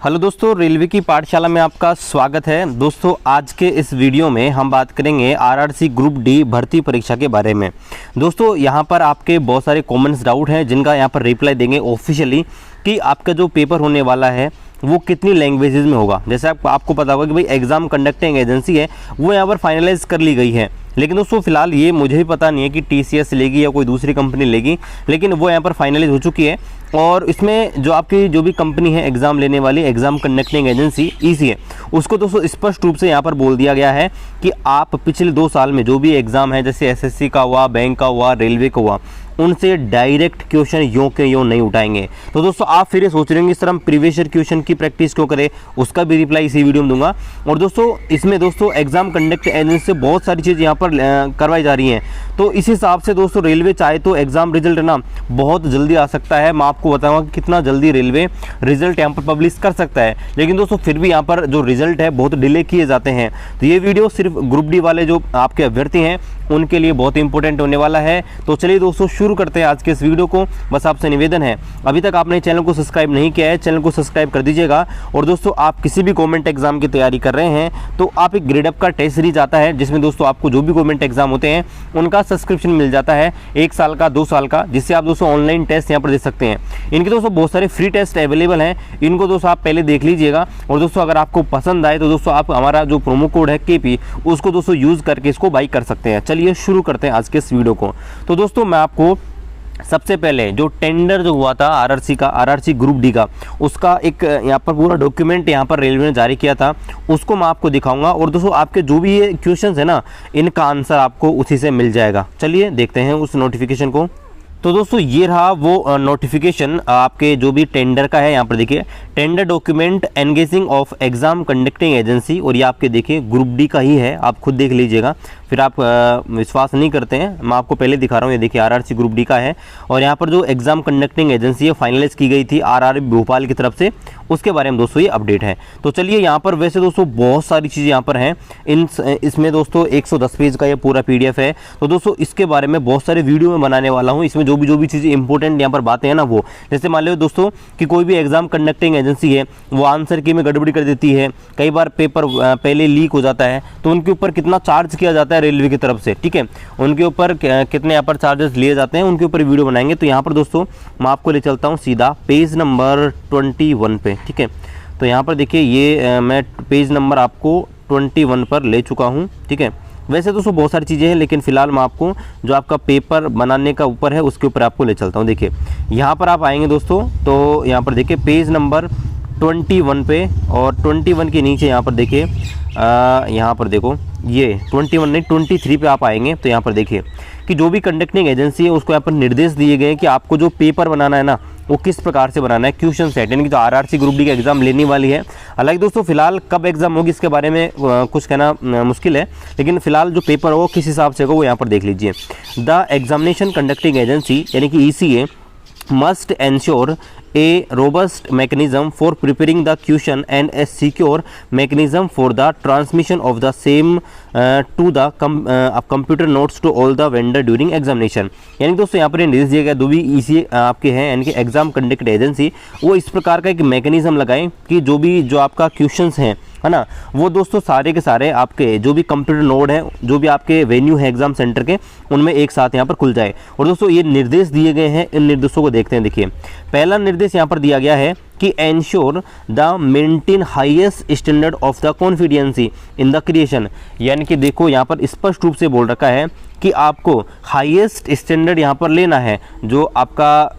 Hello दोस्तों, railway की पाठशाला में आपका स्वागत है। दोस्तों आज के इस वीडियो में हम बात करेंगे आरआरसी ग्रुप डी भर्ती परीक्षा के बारे में। दोस्तों यहाँ पर आपके बहुत सारे कॉमन्स डाउट हैं जिनका यहाँ पर रिप्लाई देंगे ऑफिशियली कि आपका जो पेपर होने वाला है वो कितनी लैंग्वेजेस में होगा। जैसे आपको पता होगा कि भाई एग्ज़ाम कंडक्टिंग एजेंसी है वो यहाँ पर फाइनलाइज कर ली गई है, लेकिन दोस्तों फिलहाल ये मुझे भी पता नहीं है कि टीसीएस लेगी या कोई दूसरी कंपनी लेगी, लेकिन वो यहाँ पर फाइनलाइज हो चुकी है। और इसमें जो आपकी जो भी कंपनी है एग्ज़ाम लेने वाली, एग्ज़ाम कंडक्टिंग एजेंसी ईसी है, उसको दोस्तों स्पष्ट रूप से यहाँ पर बोल दिया गया है कि आप पिछले 2 साल में जो भी एग्ज़ाम है, जैसे एसएससी का हुआ, बैंक का हुआ, रेलवे का हुआ, उनसे डायरेक्ट क्वेश्चन यों के यों नहीं उठाएंगे। तो दोस्तों आप फिर ये सोच रहे होंगे इस तरह हम प्रीवियस ईयर क्वेश्चन की प्रैक्टिस क्यों करें, उसका भी रिप्लाई इसी वीडियो में दूंगा। और दोस्तों इसमें दोस्तों एग्जाम कंडक्ट एजेंसी से बहुत सारी चीज़ यहाँ पर करवाई जा रही हैं, तो इस हिसाब से दोस्तों रेलवे चाहे तो एग्जाम रिजल्ट ना बहुत जल्दी आ सकता है। मैं आपको बताऊँगा कि कितना जल्दी रेलवे रिजल्ट यहाँ पर पब्लिश कर सकता है, लेकिन दोस्तों फिर भी यहाँ पर जो रिजल्ट है बहुत डिले किए जाते हैं। तो ये वीडियो सिर्फ ग्रुप डी वाले जो आपके अभ्यर्थी हैं उनके लिए बहुत इंपॉर्टेंट होने वाला है। तो चलिए दोस्तों शुरू करते हैं आज के इस वीडियो को। बस आपसे निवेदन है, अभी तक आपने चैनल को सब्सक्राइब नहीं किया है, चैनल को सब्सक्राइब कर दीजिएगा। और दोस्तों आप किसी भी गवर्नमेंट एग्जाम की तैयारी कर रहे हैं तो आप एक ग्रेड अप का टेस्ट सीरीज आता है जिसमें दोस्तों आपको जो भी गवर्नमेंट एग्जाम होते हैं उनका सब्सक्रिप्शन मिल जाता है, 1 साल का, 2 साल का, जिससे आप दोस्तों ऑनलाइन टेस्ट यहाँ पर दे सकते हैं। इनके दोस्तों बहुत सारे फ्री टेस्ट अवेलेबल हैं, इनको दोस्तों आप पहले देख लीजिएगा। और दोस्तों अगर आपको पसंद आए तो दोस्तों आप हमारा जो प्रोमो कोड है KP उसको दोस्तों यूज़ करके इसको बाई कर सकते हैं। चलिए शुरू करते हैं आज के इस वीडियो को। तो दोस्तों मैं आपको सबसे पहले जो टेंडर जो हुआ था आरआरसी का, आरआरसी ग्रुप डी का, उसका एक यहाँ पर पूरा डॉक्यूमेंट यहाँ पर रेलवे ने जारी किया था, उसको मैं आपको दिखाऊंगा। और दोस्तों आपके जो भी ये क्वेश्चंस है ना, इनका आंसर आपको उसी से मिल जाएगा। चलिए देखते हैं उस नोटिफिकेशन को। तो दोस्तों ये रहा वो नोटिफिकेशन आपके जो भी टेंडर का है। यहाँ पर देखिए tender document engaging of exam conducting agency, और ये आपके देखिए ग्रुप डी का ही है, आप खुद देख लीजिएगा, फिर आप विश्वास नहीं करते हैं, मैं आपको पहले दिखा रहा हूँ। ये देखिए आरआरसी ग्रुप डी का है, और यहाँ पर जो एग्जाम कंडक्टिंग एजेंसी है फाइनलाइज की गई थी आरआरबी भोपाल की तरफ से, उसके बारे में दोस्तों ये अपडेट है। तो चलिए यहाँ पर वैसे दोस्तों बहुत सारी चीज़ें यहाँ पर हैं, इसमें दोस्तों 110 पेज का ये पूरा PDF है। तो दोस्तों इसके बारे में बहुत सारे वीडियो में बनाने वाला हूँ। इसमें जो भी चीज़ें इंपॉर्टेंट यहाँ पर बातें हैं ना, वो जैसे मान लो दोस्तों कि कोई भी एग्जाम कंडक्टिंग एजेंसी है वो आंसर की में गड़बड़ी कर देती है, कई बार पेपर पहले लीक हो जाता है, तो उनके ऊपर कितना चार्ज किया जाता है रेलवे की तरफ से, ठीक है, उनके ऊपर कितने यहाँ पर चार्जेस लिए जाते हैं, उनके ऊपर वीडियो बनाएंगे। तो यहाँ पर दोस्तों मैं आपको ले चलता हूँ सीधा पेज नंबर 21 पे, ठीक है। तो यहाँ पर देखिए ये मैं पेज नंबर आपको 21 पर ले चुका हूँ, ठीक है। वैसे दोस्तों बहुत सारी चीज़ें हैं, लेकिन फिलहाल मैं आपको जो आपका पेपर बनाने का ऊपर है उसके ऊपर आपको ले चलता हूँ। देखिए यहाँ पर आप आएंगे दोस्तों, तो यहाँ पर देखिए पेज नंबर 21 पे, और 21 के नीचे यहाँ पर देखिए यहाँ पर देखो ये 21 नहीं 23 पे आप आएंगे। तो यहाँ पर देखिए कि जो भी कंडक्टिंग एजेंसी है उसको यहाँ पर निर्देश दिए गए हैं कि आपको जो पेपर बनाना है ना वो किस प्रकार से बनाना है, क्वेश्चन सेट, यानी कि जो आरआरसी ग्रुप डी का एग्जाम लेने वाली है। हालांकि दोस्तों फिलहाल कब एग्जाम होगी इसके बारे में कुछ कहना मुश्किल है, लेकिन फिलहाल जो पेपर हो किस हिसाब से हो वो यहाँ पर देख लीजिए। द एग्जामिनेशन कंडक्टिंग एजेंसी यानी कि ECA must ensure a robust mechanism for preparing the question and a secure mechanism for the transmission of the same to the computer notes to all the vendor during examination। यानी दोस्तों यहाँ पर निर्देश दिया गया जो भी ECA आपके हैं यानी कि एग्जाम कंडक्ट एजेंसी, वो इस प्रकार का एक मैकेनिज्म लगाएं कि जो आपका क्वेश्चंस हैं है ना, वो दोस्तों सारे के सारे आपके जो भी कंप्यूटर नोड है, जो भी आपके वेन्यू है एग्जाम सेंटर के, उनमें एक साथ यहाँ पर खुल जाए। और दोस्तों ये निर्देश दिए गए हैं, इन निर्देशों को देखते हैं। देखिए पहला निर्देश यहाँ पर दिया गया है कि ensure the maintain highest standard of the confidentiality in the creation, यानी कि देखो यहाँ पर स्पष्ट रूप से बोल रखा है कि आपको हाईएस्ट स्टैंडर्ड यहाँ पर लेना है जो आपका,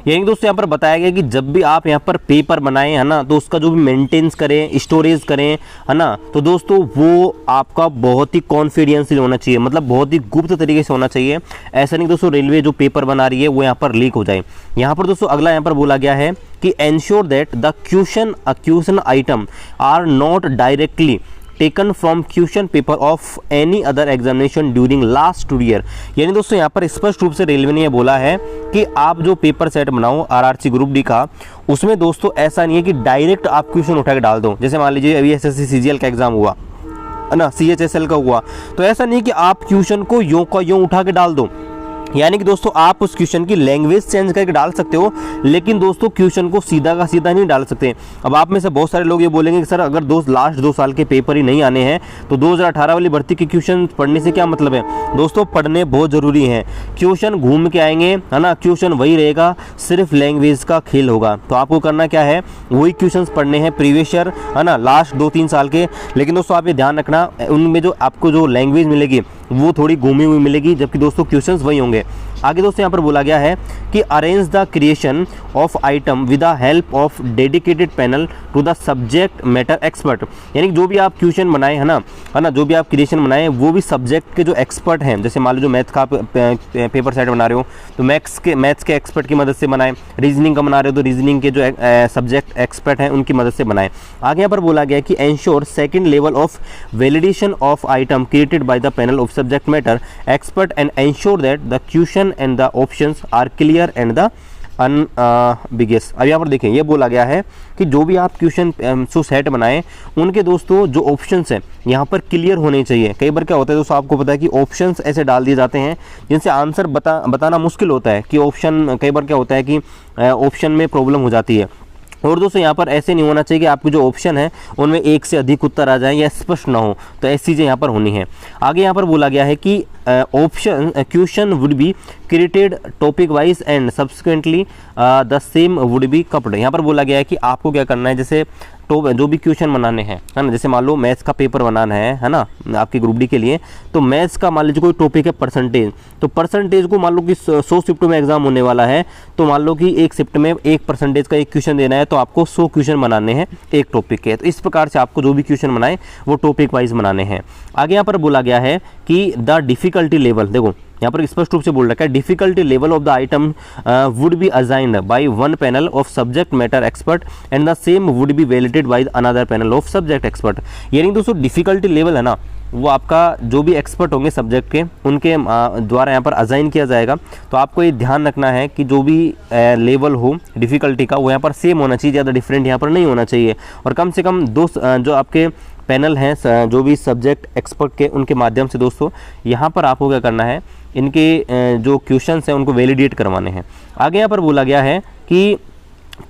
यानी दोस्तों यहाँ पर बताया गया कि जब भी आप यहाँ पर पेपर बनाएं है ना, तो उसका जो भी मेंटेनेंस करें, स्टोरेज करें है ना, तो दोस्तों वो आपका बहुत ही कॉन्फिडेंशियल होना चाहिए, मतलब बहुत ही गुप्त तरीके से होना चाहिए। ऐसा नहीं दोस्तों रेलवे जो पेपर बना रही है वो यहाँ पर लीक हो जाए। यहाँ पर दोस्तों अगला यहाँ पर बोला गया है कि ensure that the question item are not directly taken from question paper of any other examination during last 2 year. यानी दोस्तों यहाँ पर स्पष्ट रूप से रेलवे ने यह बोला है कि आप जो पेपर सेट बनाओ आरआरसी ग्रुप डी का, उसमें दोस्तों ऐसा नहीं है कि डायरेक्ट आप क्वेश्चन उठा के डाल दो। जैसे मान लीजिए अभी SSC CGL का एग्जाम हुआ है ना, CHSL का हुआ, तो ऐसा नहीं कि आप क्वेश्चन को यूं का यूं उठा के डाल दो, यानी कि दोस्तों आप उस क्वेश्चन की लैंग्वेज चेंज करके डाल सकते हो, लेकिन दोस्तों क्वेश्चन को सीधा का सीधा नहीं डाल सकते। अब आप में से बहुत सारे लोग ये बोलेंगे कि सर अगर लास्ट 2 साल के पेपर ही नहीं आने हैं तो 2018 वाली भर्ती के क्वेश्चन पढ़ने से क्या मतलब है। दोस्तों पढ़ने बहुत ज़रूरी है, क्वेश्चन घूम के आएंगे है ना, क्वेश्चन वही रहेगा, सिर्फ लैंग्वेज का खेल होगा। तो आपको करना क्या है, वही क्वेश्चन पढ़ने हैं प्रीवियस ईयर है ना, लास्ट 2-3 साल के। लेकिन दोस्तों आप ये ध्यान रखना, उनमें जो आपको जो लैंग्वेज मिलेगी वो थोड़ी घूमी हुई मिलेगी, जबकि दोस्तों क्वेश्चंस वही होंगे। आगे दोस्तों यहाँ पर बोला गया है कि arrange the creation of item with the help of dedicated panel to the subject matter expert. यानी कि जो भी आप क्वेश्चन बनाए है ना, जो भी आप क्रिएशन बनाए वो भी सब्जेक्ट के जो एक्सपर्ट हैं, जैसे मान लो जो मैथ का पेपर सेट बना रहे हो तो मैथ्स के एक्सपर्ट की मदद से बनाएं, रीजनिंग का बना रहे हो तो रीजनिंग के जो सब्जेक्ट एक्सपर्ट हैं उनकी मदद से बनाएं। आगे यहाँ पर बोला गया कि ensure second level of validation of item created by the panel of subject matter expert and ensure that the question and the options are clear and the unambiguous। अब यहाँ पर देखें ये बोला गया है कि जो भी आप क्वेश्चन जो सेट बनाए उनके दोस्तों जो ऑप्शंस हैं यहाँ पर क्लियर होने चाहिए। कई बार क्या होता है दोस्तों, आपको पता है कि ऑप्शंस ऐसे डाल दिए जाते हैं जिनसे आंसर बताना मुश्किल होता है कि ऑप्शन, कई बार क्या होता है कि ऑप्शन में प्रॉब्लम हो जाती है। और दोस्तों यहाँ पर ऐसे नहीं होना चाहिए कि आपके जो ऑप्शन है उनमें एक से अधिक उत्तर आ जाएं या स्पष्ट ना हो, तो ऐसी चीज़ें यहाँ पर होनी है। आगे यहाँ पर बोला गया है कि question would be created topic wise and subsequently the same would be capped. यहाँ पर बोला गया है कि आपको क्या करना है, जैसे तो जो भी क्वेश्चन बनाने हैं है ना, जैसे मान लो मैथ्स का पेपर बनाना है ना आपकी ग्रुप डी के लिए, तो मैथ्स का मान लीजिए कोई टॉपिक है परसेंटेज, तो परसेंटेज को मान लो कि 100 शिफ्ट में एग्जाम होने वाला है, तो मान लो कि एक शिफ्ट में 1% का एक क्वेश्चन देना है, तो आपको 100 क्वेश्चन बनाने हैं एक टॉपिक के। तो इस प्रकार से आपको जो भी क्वेश्चन बनाए वो टॉपिक वाइज बनाने हैं। आगे यहाँ पर बोला गया है कि द डिफिकल्टी लेवल, देखो यहाँ पर स्पष्ट रूप से बोल रखा है, difficulty level of the item would be assigned by one panel of subject matter expert and the same would B validated by another panel of subject expert. यानी दोस्तों डिफिकल्टी लेवल है ना, वो आपका जो भी एक्सपर्ट होंगे सब्जेक्ट के उनके द्वारा यहाँ पर असाइन किया जाएगा। तो आपको ये ध्यान रखना है कि जो भी लेवल हो डिफ़िकल्टी का वो यहाँ पर सेम होना चाहिए, ज़्यादा डिफरेंट यहाँ पर नहीं होना चाहिए। और कम से कम जो आपके पैनल हैं जो भी सब्जेक्ट एक्सपर्ट के, उनके माध्यम से दोस्तों यहाँ पर आपको क्या करना है, इनके जो क्वेश्चंस हैं उनको वैलिडेट करवाने हैं। आगे यहाँ पर बोला गया है कि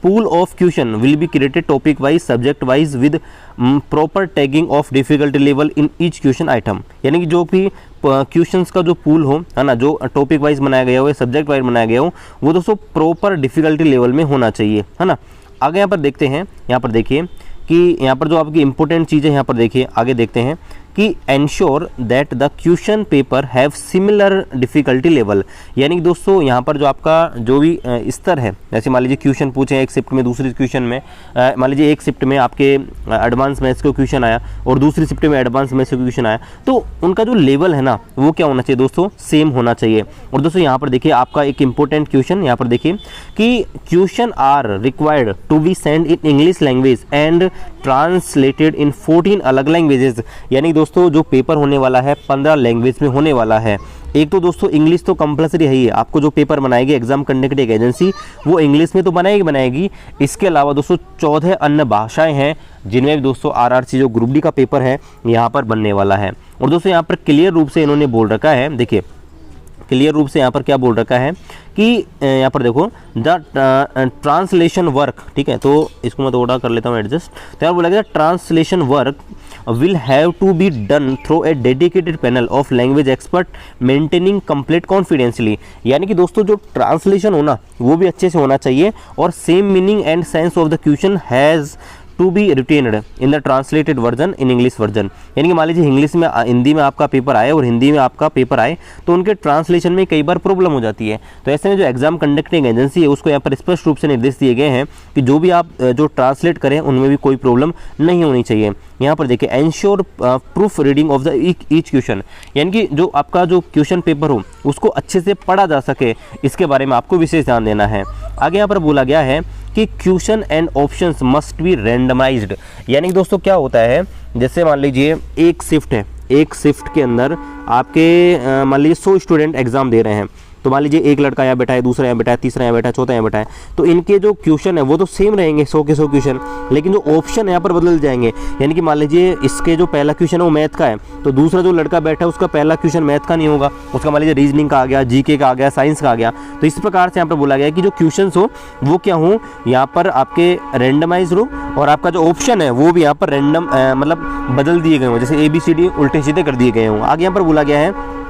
pool of question will be created topic wise subject wise with proper tagging of difficulty level in each question item. यानी कि जो भी क्वेश्चंस का जो पूल हो है ना, जो टॉपिक वाइज बनाया गया हो या सब्जेक्ट वाइज बनाया गया हो, वो दोस्तों प्रॉपर डिफिकल्टी लेवल में होना चाहिए, है ना। आगे यहाँ पर देखते हैं, यहाँ पर देखिए कि यहाँ पर जो आपकी इंपॉर्टेंट चीज़ें यहाँ पर देखिए, आगे देखते हैं कि ensure that the question paper have similar difficulty level. यानी कि दोस्तों यहाँ पर जो आपका जो भी स्तर है, जैसे मान लीजिए क्वेश्चन पूछे एक शिफ्ट में, दूसरी क्वेश्चन में मान लीजिए एक शिफ्ट में आपके एडवांस मैथ्स का क्वेश्चन आया और दूसरी शिफ्ट में एडवांस मैथ्स का क्वेश्चन आया, तो उनका जो लेवल है ना वो क्या होना चाहिए दोस्तों, सेम होना चाहिए। और दोस्तों यहाँ पर देखिए आपका एक इंपॉर्टेंट क्वेश्चन यहाँ पर देखिए कि question are required to be send in English language and translated in 14 अलग लैंग्वेजेस। यानी दोस्तों जो पेपर होने वाला है 15 लैंग्वेज में होने वाला है। एक तो दोस्तों इंग्लिश तो कंपलसरी है ही, आपको जो पेपर बनाएगी एग्जाम कंडक्टिंग एजेंसी वो इंग्लिश में तो बनाएगी। इसके अलावा दोस्तों 14 अन्य भाषाएं हैं जिनमें भी दोस्तों आरआरसी जो ग्रुप डी का पेपर है यहाँ पर बनने वाला है। और दोस्तों यहाँ पर क्लियर रूप से इन्होंने बोल रखा है, देखिए क्लियर रूप से यहाँ पर क्या बोल रखा है कि यहाँ पर देखो द ट्रांसलेशन वर्क, ठीक है, तो इसको मैं थोड़ा कर लेता हूँ एडजस्ट। तो यहाँ बोला गया translation work will have to be done through a dedicated panel of language expert maintaining complete confidentially। यानी कि दोस्तों जो ट्रांसलेशन होना वो भी अच्छे से होना चाहिए और same meaning and sense of the question has to be retained in the translated version in English version. यानी कि मान लीजिए इंग्लिश में हिंदी में आपका पेपर आए और हिंदी में आपका पेपर आए तो उनके ट्रांसलेशन में कई बार प्रॉब्लम हो जाती है। तो ऐसे में जो एग्जाम कंडक्टिंग एजेंसी है उसको यहाँ पर स्पष्ट रूप से निर्देश दिए गए हैं कि जो भी आप जो ट्रांसलेट करें उनमें भी कोई प्रॉब्लम नहीं होनी चाहिए। यहाँ पर देखिए ensure proof reading of the each question, यानी कि जो आपका जो क्वेश्चन पेपर हो उसको अच्छे से पढ़ा जा सके, इसके बारे में आपको विशेष ध्यान देना है। आगे यहाँ पर बोला गया है कि question and options must be randomised. यानी कि दोस्तों क्या होता है, जैसे मान लीजिए एक शिफ्ट है, एक शिफ्ट के अंदर आपके मान लीजिए 100 स्टूडेंट एग्जाम दे रहे हैं, तो मान लीजिए एक लड़का यहाँ बैठा है, दूसरा यहाँ बैठा है, तीसरा यहाँ बैठा है, चौथा यहाँ बैठा है, तो इनके जो क्वेश्चन है वो तो सेम रहेंगे 100 के 100 क्वेश्चन, लेकिन जो ऑप्शन यहाँ पर बदल जाएंगे। यानी कि मान लीजिए इसके जो पहला क्वेश्चन है वो मैथ का है, तो दूसरा जो लड़का बैठा है उसका पहला क्वेश्चन मैथ का नहीं होगा, उसका मान लीजिए रीजनिंग का आ गया, जीके का आ गया, साइंस का आ गया। तो इस प्रकार से यहाँ पर बोला गया है कि जो क्वेश्चन हो वो क्या हो, यहाँ पर आपके रैंडमाइज हो, और आपका जो ऑप्शन है वो भी यहाँ पर रैंडम मतलब बदल दिए गए हो, जैसे ABCD उल्टे सीधे कर दिए गए हों। आगे यहाँ पर बोला गया है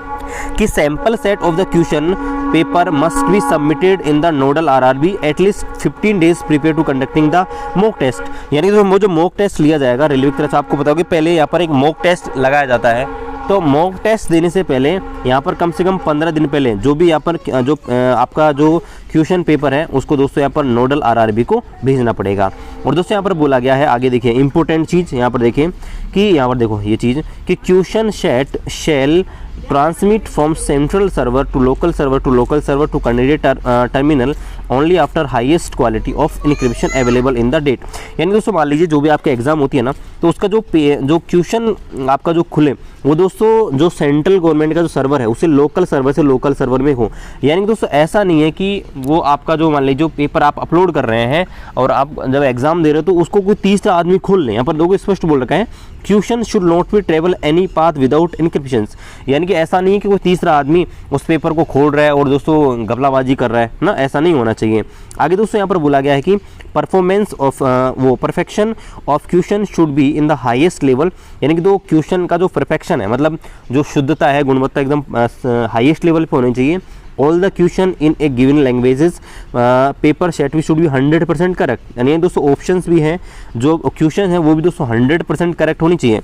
कि sample set of the question paper must be submitted in the nodal RRB at least 15 days prepare to conducting the mock test. यानी कि वो जो मॉक टेस्ट लिया जाएगा रेलवे की तरफ से, आपको बताओ कि पहले यहाँ पर एक मॉक टेस्ट लगाया जाता है, तो मॉक टेस्ट देने से पहले यहाँ पर कम से कम 15 दिन पहले जो भी यहाँ पर जो आपका जो क्वेश्चन पेपर है उसको दोस्तों यहाँ पर नोडल RRB को भेजना पड़ेगा। और दोस्तों यहाँ पर बोला गया है, आगे देखिए इंपॉर्टेंट चीज़ यहाँ पर देखिए कि यहाँ पर देखो ये चीज़ कि question set shall transmit from central server to local server to candidate terminal only after highest quality of encryption available in the date. यानी दोस्तों मान लीजिए जो भी आपका एग्जाम होती है ना, तो उसका जो क्वेश्चन आपका जो खुले वो दोस्तों जो सेंट्रल गवर्नमेंट का जो सर्वर है उसे लोकल सर्वर में हो। यानी दोस्तों ऐसा नहीं है कि वो आपका जो मान लीजिए जो पेपर आप अपलोड कर रहे हैं और आप जब एग्जाम दे रहे हो तो उसको कोई तीसरा आदमी खोल ले। यहाँ पर लोगों स्पष्ट बोल रखा है question should not be travel any path without encryption. यानी कि ऐसा नहीं है कि कोई तीसरा आदमी उस पेपर को खोल रहा है और दोस्तों घपलाबाजी कर रहा है ना, ऐसा नहीं होना चाहिए। आगे दोस्तों यहाँ पर बोला गया है कि परफॉर्मेंस ऑफ वो perfection of question should be in the highest level. यानी कि दो क्वेश्चन का जो परफेक्शन है, मतलब जो शुद्धता है, गुणवत्ता एकदम हाईएस्ट लेवल पे होनी चाहिए। All the question in A given languages paper set भी शुड बी 100% करेक्ट। यानी दोस्तों ऑप्शंस भी हैं, जो क्वेश्चन है वो भी दोस्तों 100% करेक्ट होनी चाहिए।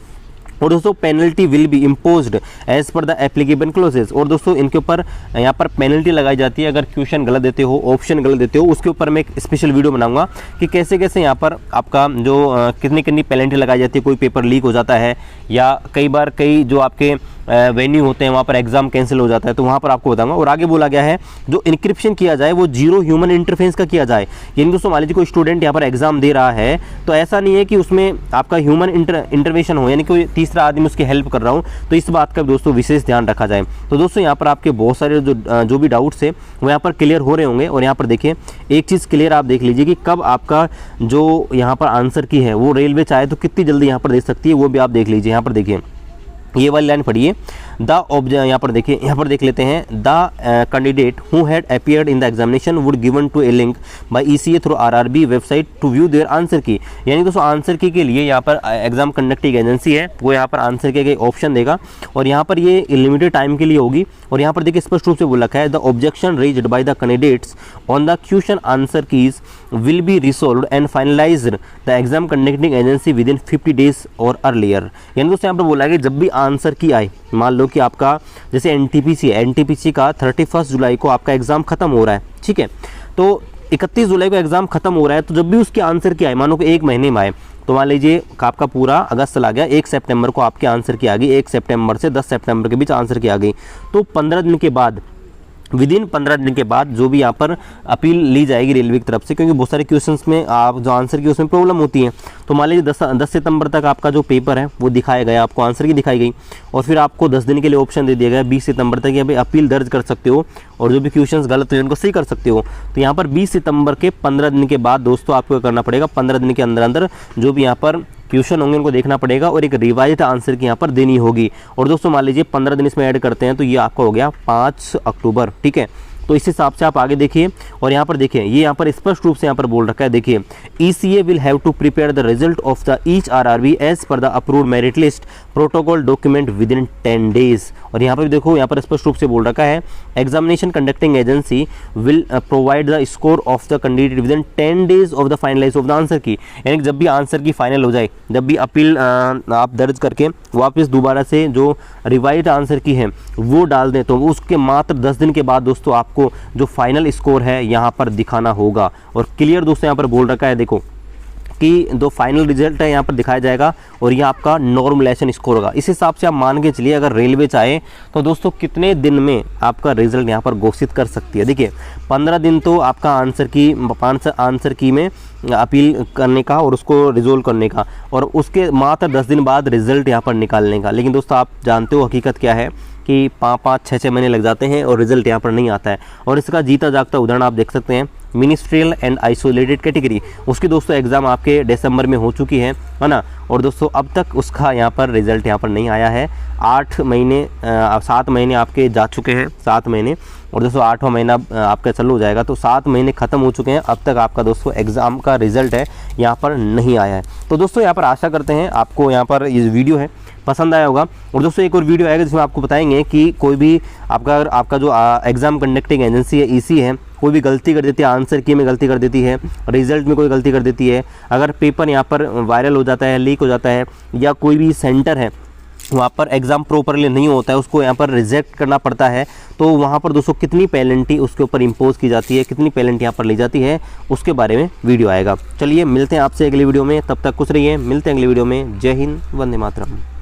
और दोस्तों penalty will be imposed as per the applicable clauses. और दोस्तों इनके ऊपर यहाँ पर पेनल्टी लगाई जाती है अगर क्वेश्चन गलत देते हो, ऑप्शन गलत देते हो। उसके ऊपर मैं एक स्पेशल वीडियो बनाऊंगा कि कैसे कैसे यहाँ पर आपका जो कितनी कितनी पेनल्टी लगाई जाती है। कोई पेपर लीक हो जाता है या कई बार कई जो आपके वेन्यू होते हैं वहाँ पर एग्जाम कैंसिल हो जाता है, तो वहाँ पर आपको बताऊंगा। और आगे बोला गया है जो इनक्रिप्शन किया जाए वो जीरो ह्यूमन इंटरफेस का किया जाए। यानी दोस्तों मान लीजिए कोई स्टूडेंट यहाँ पर एग्जाम दे रहा है तो ऐसा नहीं है कि उसमें आपका ह्यूमन इंटरवेंशन हो, यानी कोई तीसरा आदमी उसकी हेल्प कर रहा हूँ, तो इस बात का दोस्तों विशेष ध्यान रखा जाए। तो दोस्तों यहाँ पर आपके बहुत सारे जो भी डाउट्स है वो यहाँ पर क्लियर हो रहे होंगे। और यहाँ पर देखिए एक चीज़ क्लियर आप देख लीजिए कि कब आपका जो यहाँ पर आंसर की है वो रेलवे चाहे तो कितनी जल्दी यहाँ पर दे सकती है, वो भी आप देख लीजिए। यहाँ पर देखिए ये वाली लाइन पढ़िए, यहाँ पर देखिए, यहाँ पर देख लेते हैं। The candidate who had appeared in the examination would given to a link by ECA through RRB website to view their answer key. यानी दोस्तों आंसर की के लिए यहाँ पर एग्जाम कंडक्टिंग एजेंसी है वो यहाँ पर आंसर के ऑप्शन देगा और यहाँ पर ये लिमिटेड टाइम के लिए होगी। और यहाँ पर देखिए स्पष्ट रूप से बोल रखा है the objection raised by the candidates on the question answer keys will be resolved and finalised the exam conducting agency within 50 days और अर्लियर। यानी दोस्तों यहाँ पर बोला है कि जब भी आंसर की आए, मान लो कि आपका जैसे NTPC का 31 जुलाई को आपका एग्जाम खत्म हो रहा है, ठीक है, तो 31 जुलाई को एग्जाम खत्म हो रहा है, तो जब भी उसकी आंसर की आए, मानो कि एक महीने में आए, तो मान लीजिए आपका पूरा अगस्त चला गया, 1 सितंबर को आपके आंसर की आ गई, 1 सितंबर से 10 सितंबर के बीच आंसर की आ गई, तो 15 दिन के बाद विदिन 15 दिन के बाद जो भी यहाँ पर अपील ली जाएगी रेलवे की तरफ से, क्योंकि बहुत सारे क्वेश्चंस में आप जो आंसर की उसमें प्रॉब्लम होती है। तो मान लीजिए 10 सितंबर तक आपका जो पेपर है वो दिखाया गया, आपको आंसर की दिखाई गई और फिर आपको 10 दिन के लिए ऑप्शन दे दिया गया 20 सितंबर तक यहाँ पे अपील दर्ज कर सकते हो और जो भी क्वेश्चंस गलत हुए उनको सही कर सकते हो। तो यहाँ पर 20 सितंबर के 15 दिन के बाद दोस्तों आपको करना पड़ेगा, 15 दिन के अंदर अंदर जो भी यहाँ पर क्वेश्चन होंगे उनको देखना पड़ेगा और एक रिवाइज आंसर की यहाँ पर देनी होगी। और दोस्तों मान लीजिए 15 दिन इसमें ऐड करते हैं तो ये आपका हो गया 5 अक्टूबर, ठीक है। तो इस हिसाब से आप आगे देखिए और यहाँ पर देखिए ये यहाँ पर स्पष्ट रूप से यहाँ पर बोल रखा है, देखिए ECA will have to prepare the result of the each RRB as per the approved merit list protocol document within 10 days. और यहाँ पर देखो यहाँ पर स्पष्ट रूप से बोल रखा है examination conducting agency will provide the score of the candidate within 10 days of the finalise of the answer key. यानी जब भी आंसर की फाइनल हो जाए, जब भी अपील आप दर्ज करके वापस दोबारा से जो रिवाइज आंसर की है वो डाल दें तो उसके मात्र 10 दिन के बाद दोस्तों आपको जो फाइनल स्कोर है यहाँ पर दिखाना होगा। और क्लियर दोस्तों यहाँ पर बोल रखा है देखो कि जो फाइनल रिजल्ट है यहाँ पर दिखाया जाएगा और ये आपका नॉर्मलाइजेशन स्कोर होगा। इस हिसाब से आप मान के चलिए अगर रेलवे चाहे तो दोस्तों कितने दिन में आपका रिजल्ट यहाँ पर घोषित कर सकती है। देखिए 15 दिन तो आपका आंसर की में अपील करने का और उसको रिजोल्व करने का और उसके मात्र 10 दिन बाद रिजल्ट यहाँ पर निकालने का। लेकिन दोस्तों आप जानते हो हकीकत क्या है कि 5-6 महीने लग जाते हैं और रिजल्ट यहाँ पर नहीं आता है। और इसका जीता जागता उदाहरण आप देख सकते हैं, मिनिस्ट्रियल एंड आइसोलेटेड कैटेगरी, उसकी दोस्तों एग्ज़ाम आपके दिसंबर में हो चुकी है ना। और दोस्तों अब तक उसका यहाँ पर रिज़ल्ट यहाँ पर नहीं आया है। 7 महीने आपके जा चुके हैं, 7 महीने, और दोस्तों 8वां महीना आपका चालू हो जाएगा, तो 7 महीने ख़त्म हो चुके हैं, अब तक आपका दोस्तों एग्ज़ाम का रिज़ल्ट है यहाँ पर नहीं आया है। तो दोस्तों यहाँ पर आशा करते हैं आपको यहाँ पर ये वीडियो है पसंद आया होगा। और दोस्तों एक और वीडियो आएगा जिसमें आपको बताएंगे कि कोई भी आपका जो एग्ज़ाम कंडक्टिंग एजेंसी है, ईसी है, कोई भी गलती कर देती है, आंसर की में गलती कर देती है, रिजल्ट में कोई गलती कर देती है, अगर पेपर यहाँ पर वायरल हो जाता है, लीक हो जाता है, या कोई भी सेंटर है वहाँ पर एग्ज़ाम प्रॉपरली नहीं होता है, उसको यहाँ पर रिजेक्ट करना पड़ता है, तो वहाँ पर दोस्तों कितनी पेनल्टी उसके ऊपर इम्पोज की जाती है, कितनी पेनल्टी यहाँ पर ली जाती है, उसके बारे में वीडियो आएगा। चलिए मिलते हैं आपसे अगली वीडियो में, तब तक खुश रहिए, मिलते हैं अगली वीडियो में। जय हिंद, वंदे मातरम।